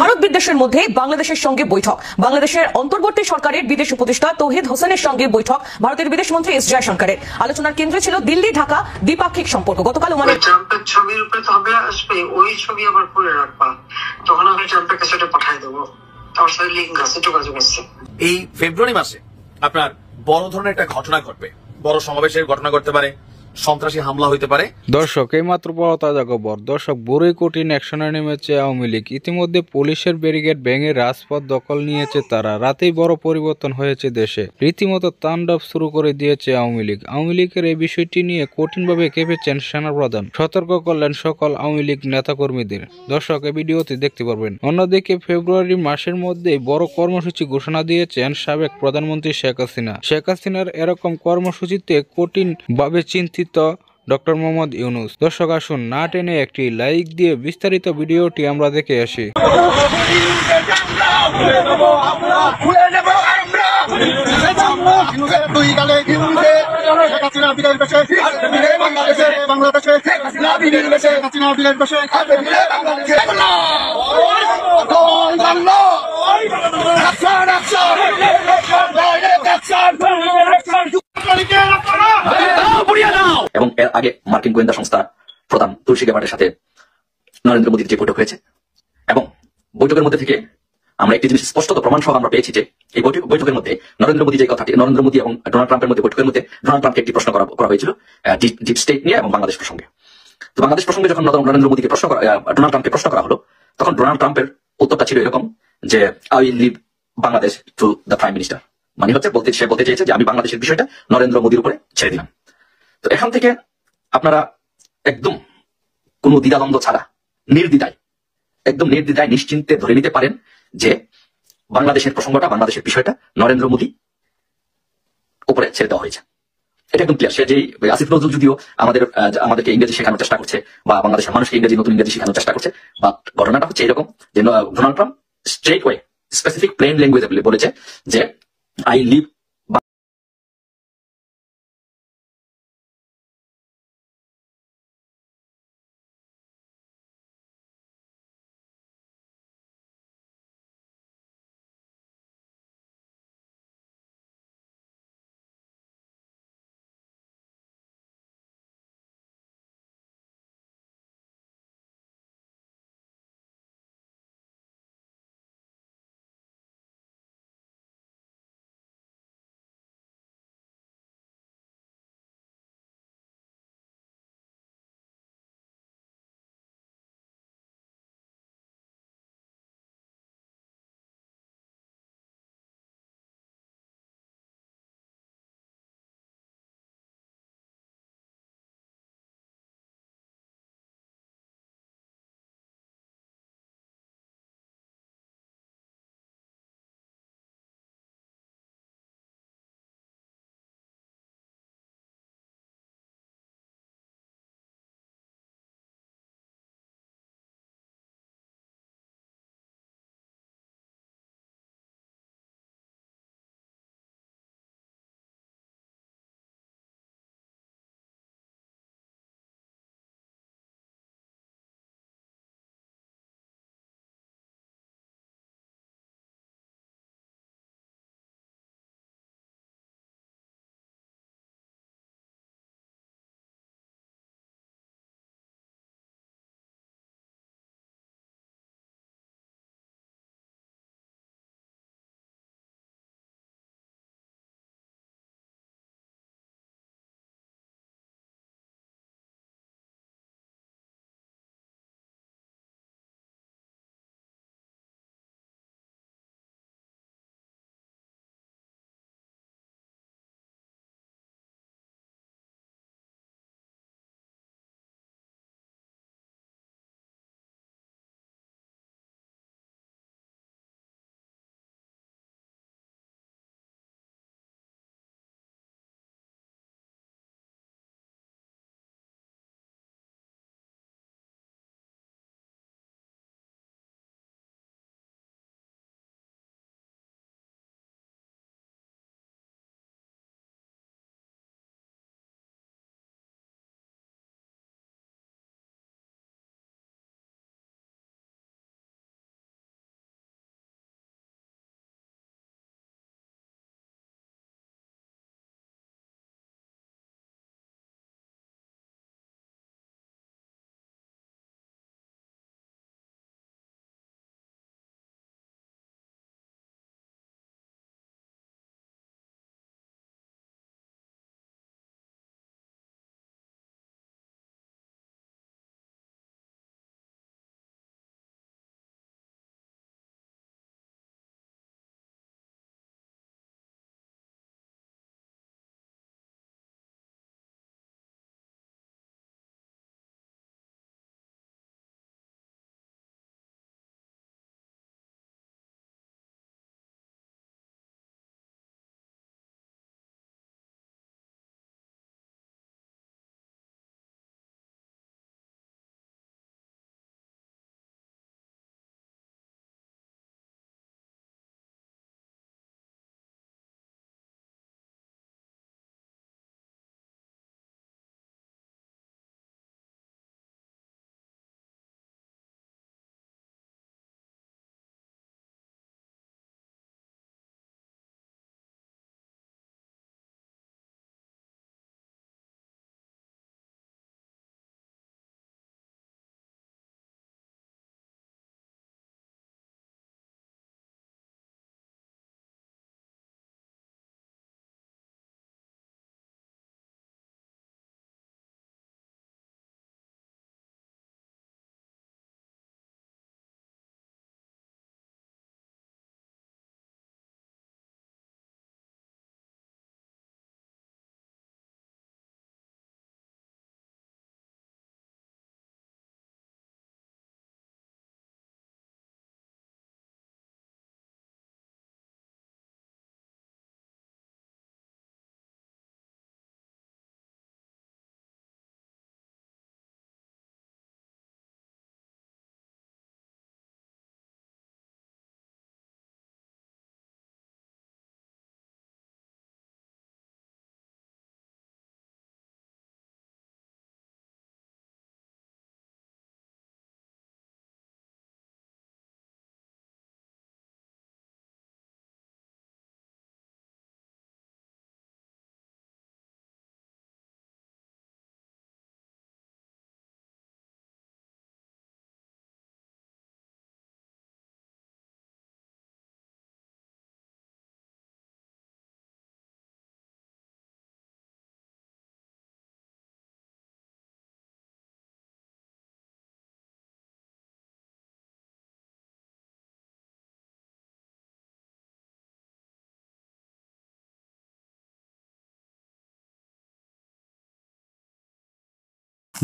ভারত বিদ্বেষের মধ্যে বাংলাদেশের সঙ্গে বৈঠক। বাংলাদেশের অন্তর্বর্তী সরকারের বিদেশ উপদেষ্টা তৌহিদ হোসেনের সঙ্গে বৈঠক ভারতের বিদেশমন্ত্রী এস জয়শঙ্করের। আলোচনার কেন্দ্রে ছিল দিল্লি ঢাকা দ্বিপাক্ষিক সম্পর্ক। গতকাল ওমানে ট্রাম্পের ছবির উপরে তো হবে আসবে, ওই ছবি আবার খুলে রাখবা, তখন আমি ট্রাম্পের কাছে এটা পাঠিয়ে দেবো। আমার সাথে লিঙ্ক আছে, যোগাযোগ আছে। এই ফেব্রুয়ারি মাসে আপনার বড় ধরনের একটা ঘটনা ঘটবে, বড় সমাবেশের ঘটনা ঘটতে পারে, সন্ত্রাসী হামলা হইতে পারে। দর্শক, এই মাত্র বড় তাজা খবর। দর্শক, বড়ই কঠিন অ্যাকশনে নেমেছে আওয়ামী লীগ। ইতিমধ্যে পুলিশের ব্যারিকেড ভেঙে রাজপথ দখল নিয়েছে তারা। রাতেই বড় পরিবর্তন হয়েছে দেশে, রীতিমতো তাণ্ডব শুরু করে দিয়েছে আওয়ামী লীগ। আওয়ামী লীগের এই বিষয়টি নিয়ে কঠিনভাবে কেঁপেছেন সেনাপ্রধান, সতর্ক করলেন সকল আওয়ামী লীগ নেতাকর্মীদের। দর্শক, এই ভিডিওতে দেখতে পারবেন। অন্যদিকে ফেব্রুয়ারি মাসের মধ্যেই বড় কর্মসূচি ঘোষণা দিয়েছেন সাবেক প্রধানমন্ত্রী শেখ হাসিনা। শেখ হাসিনার এরকম কর্মসূচিতে কঠিনভাবে চিন্তিত ডক্টর মোহাম্মদ ইউনূস। দর্শক, আসুন না টেনে একটি লাইক দিয়ে বিস্তারিত ভিডিওটি আমরা দেখে আসি। এবং এর আগে মার্কিন গোয়েন্দা সংস্থা প্রধান তুলসী গ্যাবার্টের সাথে নরেন্দ্র মোদীর যে বৈঠক হয়েছে, এবং বৈঠকের মধ্যে থেকে আমরা একটি জিনিস স্পষ্টত প্রমাণ সহ আমরা পেয়েছি যে এই বৈঠকের মধ্যে নরেন্দ্র মোদী যে কথাটি, নরেন্দ্র মোদী এবং ডোনাল্ড ট্রাম্পের মধ্যে বৈঠকের মধ্যে ডোনাল্ড ট্রাম্পকে একটি প্রশ্ন করা হয়েছিল ডিপ স্টেট নিয়ে এবং বাংলাদেশ প্রসঙ্গে। তো বাংলাদেশ প্রসঙ্গে যখন নরেন্দ্র মোদীকে ডোনাল্ড ট্রাম্পকে প্রশ্ন করা হলো, তখন ডোনাল্ড ট্রাম্পের উত্তরটা ছিল এরকম যে I will leave Bangladesh to the prime minister. মানে হচ্ছে সে বলতে চেয়েছে যে আমি বাংলাদেশের বিষয়টা নরেন্দ্র মোদীর উপরে ছেড়ে দিলাম। তো এখান থেকে আপনারা একদম কোনো দ্বিধাদ্বন্দ্ব ছাড়া নির্দ্বিধায় নিশ্চিন্তে ধরে নিতে পারেন যে বাংলাদেশের প্রসঙ্গটা, বাংলাদেশের বিষয়টা নরেন্দ্র মোদী উপরে ছেড়ে দেওয়া হয়েছে। এটা একদম ক্লিয়ার। সে যে আসিফ নজরুল যদিও আমাদেরকে ইংরেজি শেখানোর চেষ্টা করছে বা বাংলাদেশের মানুষকে নতুন ইংরেজি শেখানোর চেষ্টা করছে, বা ঘটনাটা হচ্ছে এরকম যে Donald Trump straight way specific plain ল্যাঙ্গুয়েজে বলেছে যে আই লিভ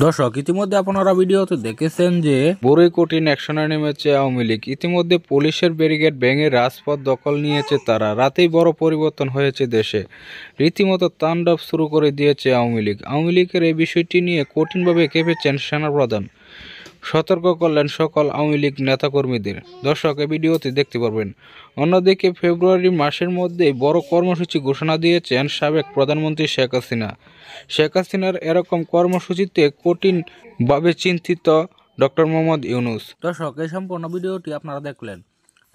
দর্শক, ইতিমধ্যে আপনারা ভিডিওতে দেখেছেন যে বড়ই কঠিন অ্যাকশনে নেমেছে আওয়ামী লীগ। ইতিমধ্যে পুলিশের ব্যারিকেড ভেঙে রাজপথ দখল নিয়েছে তারা। রাতেই বড় পরিবর্তন হয়েছে দেশে, রীতিমতো তাণ্ডব শুরু করে দিয়েছে আওয়ামী লীগ। আওয়ামী লীগের এই বিষয়টি নিয়ে কঠিনভাবে কেঁপেছেন সেনাপ্রধান, সতর্ক করলেন সকল আওয়ামী লীগ নেতাকর্মীদের। দর্শক, এই ভিডিওতে দেখতে পারবেন। অন্যদিকে ফেব্রুয়ারি মাসের মধ্যেই বড় কর্মসূচি ঘোষণা দিয়েছেন সাবেক প্রধানমন্ত্রী শেখ হাসিনা। শেখ হাসিনার এরকম কর্মসূচিতে কঠিনভাবে চিন্তিত ডক্টর মোহাম্মদ ইউনূস। দর্শক, এই সম্পূর্ণ ভিডিওটি আপনারা দেখলেন।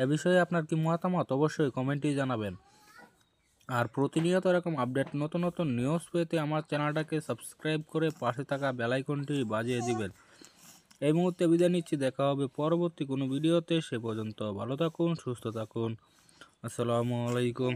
এ বিষয়ে আপনার কি মতামত অবশ্যই কমেন্টে জানাবেন। আর প্রতিনিয়ত এরকম আপডেট নতুন নতুন নিউজ পেতে আমার চ্যানেলটাকে সাবস্ক্রাইব করে পাশে থাকা বেল আইকনটি বাজিয়ে দিবেন। এই মুহূর্তে বিদায় নিচ্ছি, দেখা হবে পরবর্তী কোনো ভিডিওতে। সে পর্যন্ত ভালো থাকুন, সুস্থ থাকুন। আসসালামু আলাইকুম।